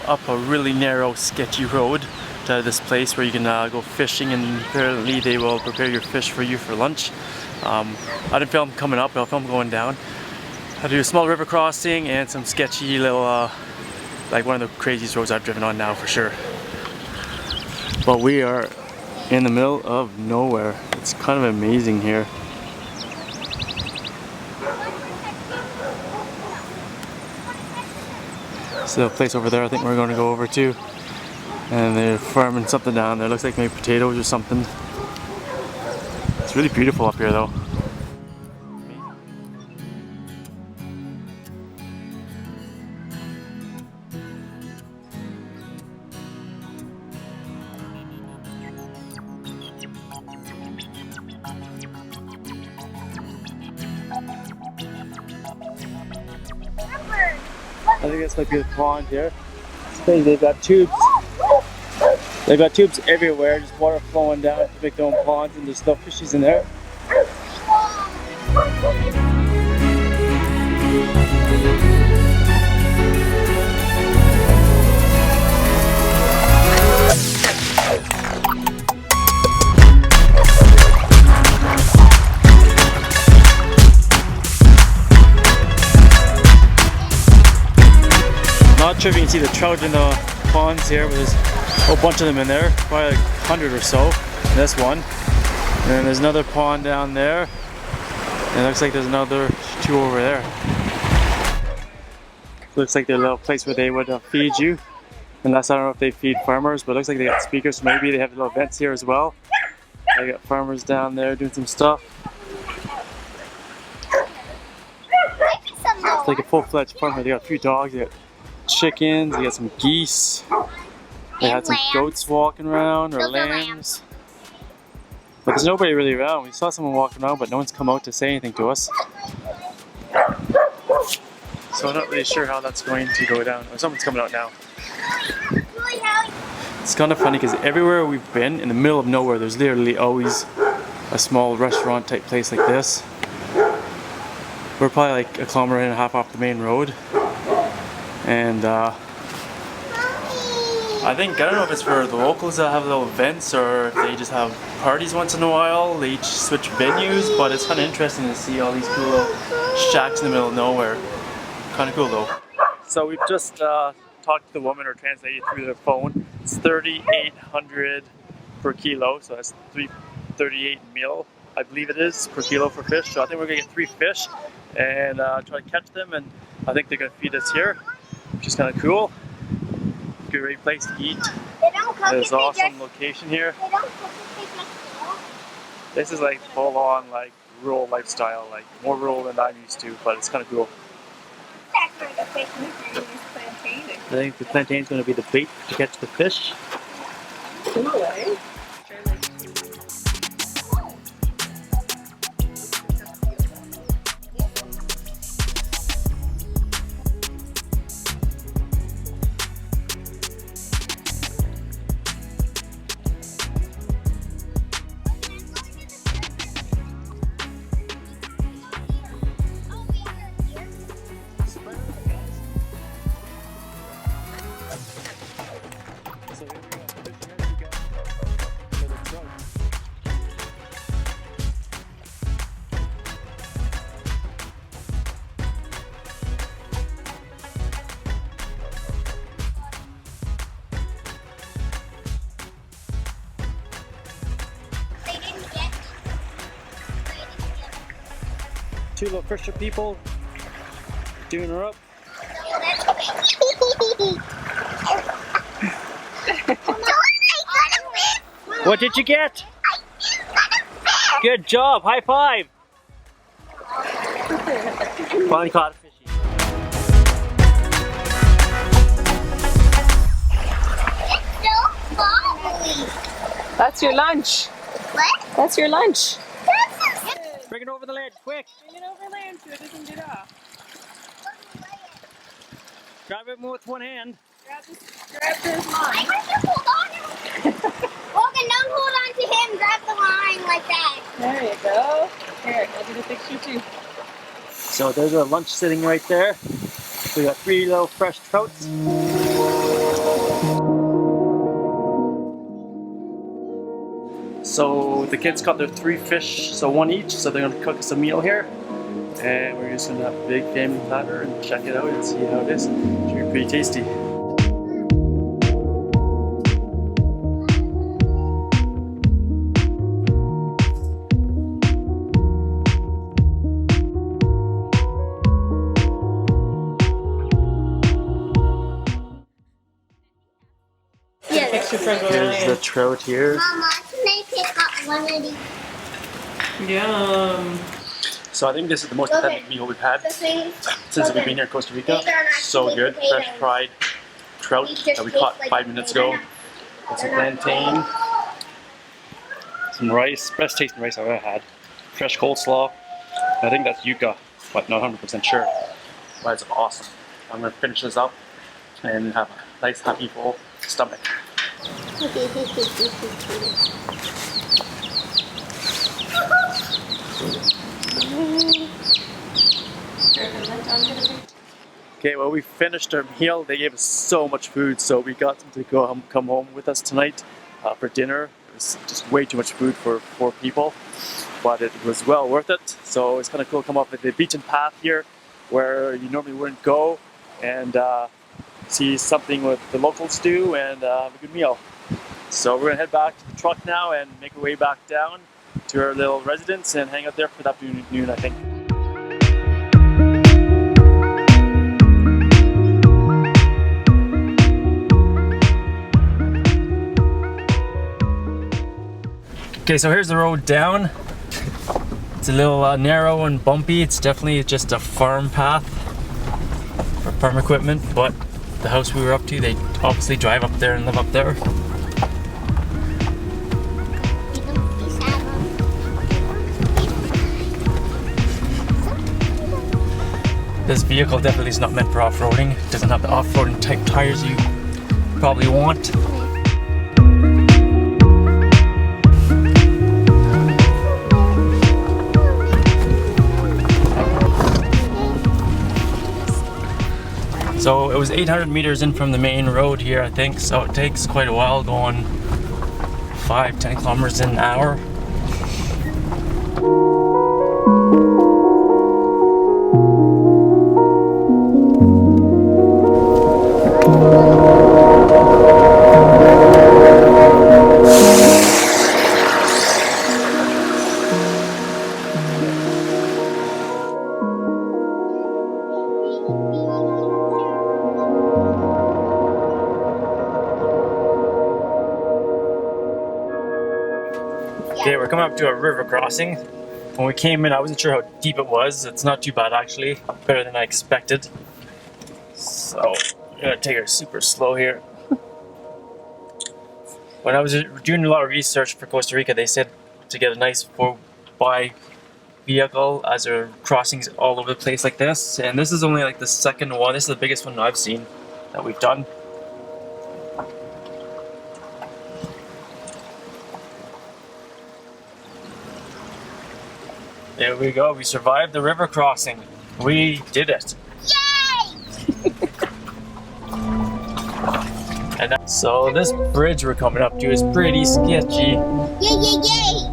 Up a really narrow, sketchy road to this place where you can go fishing, and apparently they will prepare your fish for you for lunch. I didn't film coming up, but I'll film going down. I had to do a small river crossing and some sketchy little, like one of the craziest roads I've driven on now for sure. But we are in the middle of nowhere. It's kind of amazing here. So a place over there I think we're going to go over to, and they're farming something down there. Looks like maybe potatoes or something. It's really beautiful up here though. I think this might be the pond here. They've got tubes. They've got tubes everywhere, just water flowing down to make their own ponds, and there's still fishies in there. Not sure if you can see the trout in the ponds here, but there's a whole bunch of them in there, probably like 100 or so in this one. And then there's another pond down there, and it looks like there's another 2 over there. Looks like there's a little place where they would feed you, unless I don't know if they feed farmers, but it looks like they got speakers, so maybe they have little vents here as well. They got farmers down there doing some stuff. It's like a full-fledged farm. They got a few dogs, they got chickens, they got some geese, they had some goats walking around, or lambs. But there's nobody really around. We saw someone walking around, but no one's come out to say anything to us. So I'm not really sure how that's going to go down. Or someone's coming out now. It's kind of funny because everywhere we've been, in the middle of nowhere, there's literally always a small restaurant type place like this. We're probably like 1.5 kilometers off the main road. And I don't know if it's for the locals that have little events, or if they just have parties once in a while. They each switch venues, but it's kind of interesting to see all these cool little shacks in the middle of nowhere. Kind of cool though. So we've just talked to the woman, or translated through their phone. It's 3,800 per kilo, so that's 338 mil, I believe it is, per kilo for fish. So I think we're gonna get 3 fish and try to catch them, and I think they're gonna feed us here, which is kind of cool. Great place to eat. There's an awesome location here. This is like full on like rural lifestyle, like more rural than I'm used to, but it's kind of cool. I think the plantain is going to be the bait to catch the fish. Cool, eh? Two little fisher people doing her up. What did you get? Good job, high five! Finally caught a fishy. That's your lunch. What? That's your lunch. Bring it over the ledge, quick! Bring it over land so it doesn't get off. Grab it with one hand. Grab this line. I want to hold on. Logan, don't hold on to him. Grab the line like that. There you go. Here, I'll do the picture too. So there's our lunch sitting right there. We got 3 little fresh trouts. So the kids got their 3 fish, so 1 each. So they're gonna cook us a meal here, and we're just gonna have a big family platter and check it out and see how it is. It should be pretty tasty. Yeah, Here's the trout here. Mama, can I pick up one of these? Yum. So I think this is the most authentic meal we've had The things. since we've been here in Costa Rica. So good, fresh fried trout that we caught 5 minutes ago. With some plantain, some rice, best tasting rice I've ever had. Fresh coleslaw. I think that's yuca, but not 100% sure. But it's awesome. I'm gonna finish this up and have a nice happy full stomach. Okay, well we finished our meal. They gave us so much food, so we got them to come home with us tonight for dinner. It was just way too much food for 4 people, but it was well worth it. So it's kind of cool to come up with the beaten path here where you normally wouldn't go and see something with the locals do and have a good meal. So we're gonna head back to the truck now and make our way back down to our little residence and hang out there for the afternoon, I think. Okay, so here's the road down. It's a little narrow and bumpy. It's definitely just a farm path for farm equipment, but the house we were up to, they obviously drive up there and live up there. This vehicle definitely is not meant for off-roading. It doesn't have the off-roading type tires you probably want. So it was 800 meters in from the main road here, I think, so it takes quite a while going 5-10 kilometers an hour. Okay, we're coming up to a river crossing. When we came in, I wasn't sure how deep it was. It's not too bad actually, better than I expected. So, I'm gonna take it super slow here. When I was doing a lot of research for Costa Rica, they said to get a nice 4x vehicle as there are crossings all over the place like this. And this is only like the second one. This is the biggest one I've seen that we've done. There we go, we survived the river crossing. We did it. Yay! And so this bridge we're coming up to is pretty sketchy. Yay, yay, yay!